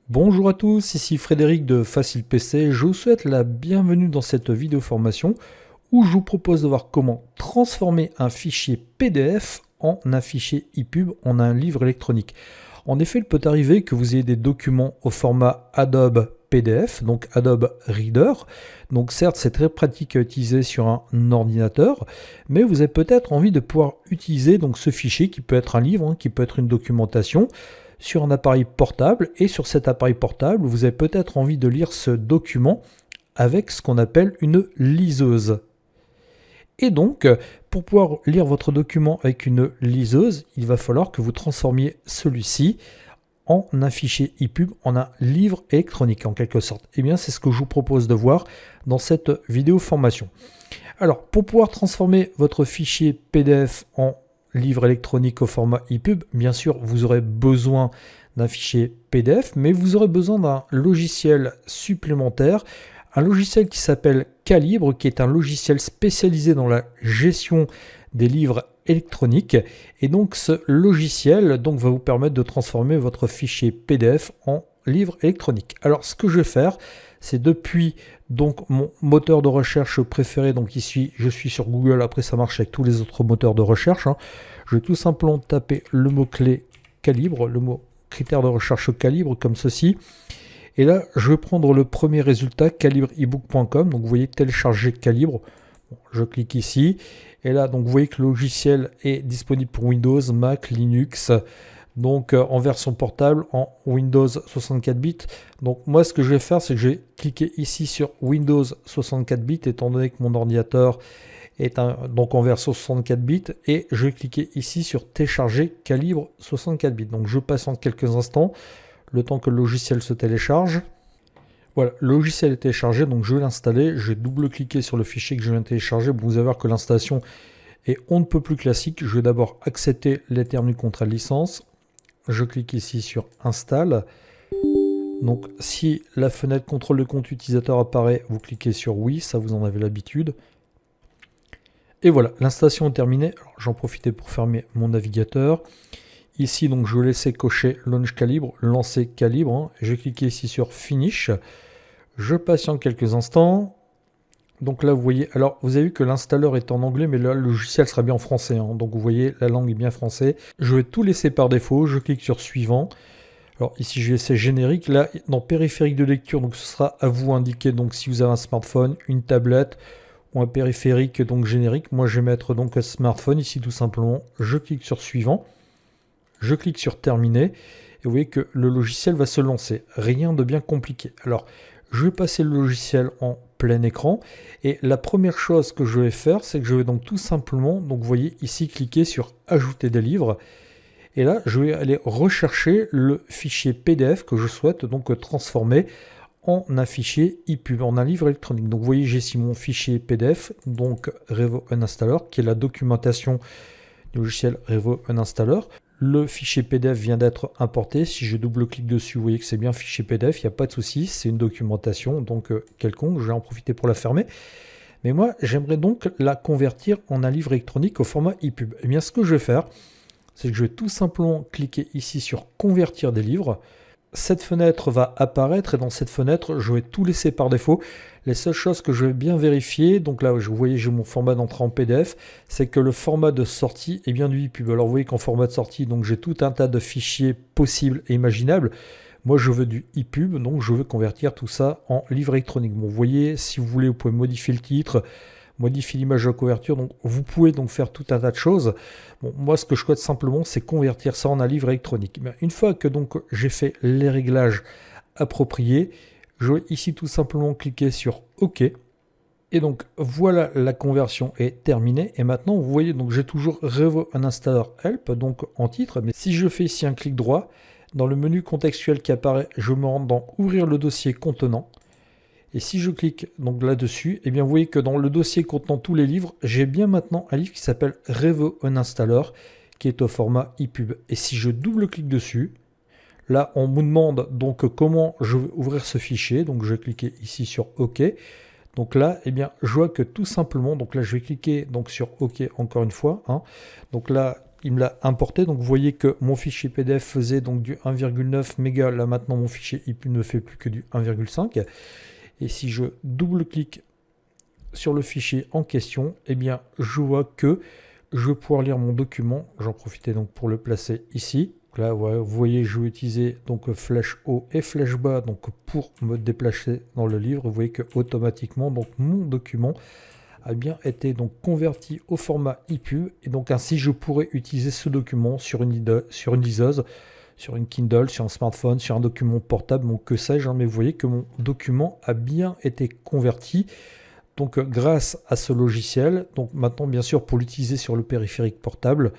Bonjour à tous, ici Frédéric de Facile PC. Je vous souhaite la bienvenue dans cette vidéo formation où je vous propose de voir comment transformer un fichier PDF en un fichier EPUB en un livre électronique. En effet, il peut arriver que vous ayez des documents au format Adobe PDF, donc Adobe Reader. Donc certes, c'est très pratique à utiliser sur un ordinateur, mais vous avez peut-être envie de pouvoir utiliser donc ce fichier qui peut être un livre, qui peut être une documentation, sur un appareil portable, et sur cet appareil portable, vous avez peut-être envie de lire ce document avec ce qu'on appelle une liseuse. Et donc, pour pouvoir lire votre document avec une liseuse, il va falloir que vous transformiez celui-ci en un fichier EPUB, en un livre électronique en quelque sorte. Et bien, c'est ce que je vous propose de voir dans cette vidéo formation. Alors, pour pouvoir transformer votre fichier PDF en livre électronique au format EPUB, bien sûr, vous aurez besoin d'un fichier PDF, mais vous aurez besoin d'un logiciel supplémentaire, un logiciel qui s'appelle Calibre, qui est un logiciel spécialisé dans la gestion des livres électroniques. Et donc, ce logiciel va vous permettre de transformer votre fichier PDF en livre électronique. Alors, ce que je vais faire, c'est depuis mon moteur de recherche préféré, donc ici je suis sur Google, après ça marche avec tous les autres moteurs de recherche. Je vais tout simplement taper le mot-clé calibre, le mot critère de recherche calibre comme ceci. Et là, je vais prendre le premier résultat, calibre-ebook.com. Donc vous voyez télécharger calibre. Bon, je clique ici. Et là, donc vous voyez que le logiciel est disponible pour Windows, Mac, Linux. Donc en version portable, en Windows 64 bits. Donc moi ce que je vais faire, c'est que je vais cliquer ici sur Windows 64 bits, étant donné que mon ordinateur est donc en version 64 bits, et je vais cliquer ici sur télécharger calibre 64 bits. Donc je patiente quelques instants, le temps que le logiciel se télécharge. Voilà, le logiciel est téléchargé, donc je vais l'installer. Je vais double-cliquer sur le fichier que je viens de télécharger. Bon, vous allez voir que l'installation est on ne peut plus classique. Je vais d'abord accepter les termes du contrat de licence. Je clique ici sur Install. Donc si la fenêtre contrôle de compte utilisateur apparaît, vous cliquez sur oui, ça vous en avez l'habitude. Et voilà, l'installation est terminée. J'en profitais pour fermer mon navigateur. Ici, donc, je vais laisser cocher Launch Calibre, lancer Calibre. Je vais cliquer ici sur Finish. Je patiente quelques instants. Donc là, vous voyez, alors vous avez vu que l'installeur est en anglais, mais là, le logiciel sera bien en français. Donc vous voyez, la langue est bien français. Je vais tout laisser par défaut. Je clique sur Suivant. Alors ici, je vais laisser Générique. Là, dans Périphérique de lecture, donc ce sera à vous indiquer. Donc si vous avez un smartphone, une tablette ou un périphérique donc générique. Moi, je vais mettre donc un smartphone ici tout simplement. Je clique sur Suivant. Je clique sur Terminer. Et vous voyez que le logiciel va se lancer. Rien de bien compliqué. Alors, je vais passer le logiciel en plein écran, et la première chose que je vais faire, c'est que je vais donc tout simplement, donc vous voyez ici, cliquer sur ajouter des livres, et là je vais aller rechercher le fichier PDF que je souhaite donc transformer en un fichier EPUB, en un livre électronique. Donc vous voyez, j'ai ici mon fichier PDF, donc Revo Uninstaller, qui est la documentation du logiciel Revo Uninstaller. Le fichier PDF vient d'être importé. Si je double-clique dessus, vous voyez que c'est bien fichier PDF, il n'y a pas de souci, c'est une documentation donc quelconque, je vais en profiter pour la fermer. Mais moi, j'aimerais donc la convertir en un livre électronique au format EPUB. Et bien, ce que je vais faire, c'est que je vais tout simplement cliquer ici sur Convertir des livres. Cette fenêtre va apparaître, et dans cette fenêtre, je vais tout laisser par défaut. Les seules choses que je vais bien vérifier, donc là, vous voyez, j'ai mon format d'entrée en PDF, c'est que le format de sortie est bien du EPUB. Alors, vous voyez qu'en format de sortie, donc j'ai tout un tas de fichiers possibles et imaginables. Moi, je veux du EPUB, donc je veux convertir tout ça en livre électronique. Bon, vous voyez, si vous voulez, vous pouvez modifier le titre, modifier l'image de couverture, donc vous pouvez donc faire tout un tas de choses. Bon, moi, ce que je souhaite simplement, c'est convertir ça en un livre électronique. Mais une fois que donc j'ai fait les réglages appropriés, je vais ici tout simplement cliquer sur OK. Et donc voilà, la conversion est terminée. Et maintenant, vous voyez, donc j'ai toujours Revo Uninstaller Help, donc en titre. Mais si je fais ici un clic droit, dans le menu contextuel qui apparaît, je me rends dans Ouvrir le dossier contenant. Et si je clique donc là-dessus, eh bien vous voyez que dans le dossier contenant tous les livres, j'ai bien maintenant un livre qui s'appelle Revo Uninstaller, qui est au format EPUB. Et si je double-clique dessus, là on me demande donc comment je vais ouvrir ce fichier. Donc je vais cliquer ici sur OK. Donc là, je vois que tout simplement, donc là je vais cliquer donc sur OK encore une fois. Donc là, il me l'a importé. Donc vous voyez que mon fichier PDF faisait donc du 1,9 mégas. Là maintenant mon fichier IPU ne fait plus que du 1,5. Et si je double-clique sur le fichier en question, eh bien je vois que je vais pouvoir lire mon document. J'en profitais donc pour le placer ici. Là, vous voyez, je vais utiliser donc flèche haut et flèche bas donc pour me déplacer dans le livre. Vous voyez que automatiquement donc mon document a bien été donc converti au format IPU, et donc ainsi je pourrais utiliser ce document sur une liseuse, sur une Kindle, sur un smartphone, sur un document portable, donc que sais-je, mais vous voyez que mon document a bien été converti donc grâce à ce logiciel. Donc maintenant, bien sûr, pour l'utiliser sur le périphérique portable,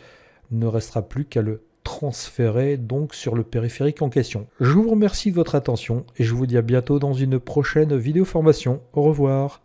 il ne restera plus qu'à le transférer donc sur le périphérique en question. Je vous remercie de votre attention et je vous dis à bientôt dans une prochaine vidéo formation. Au revoir.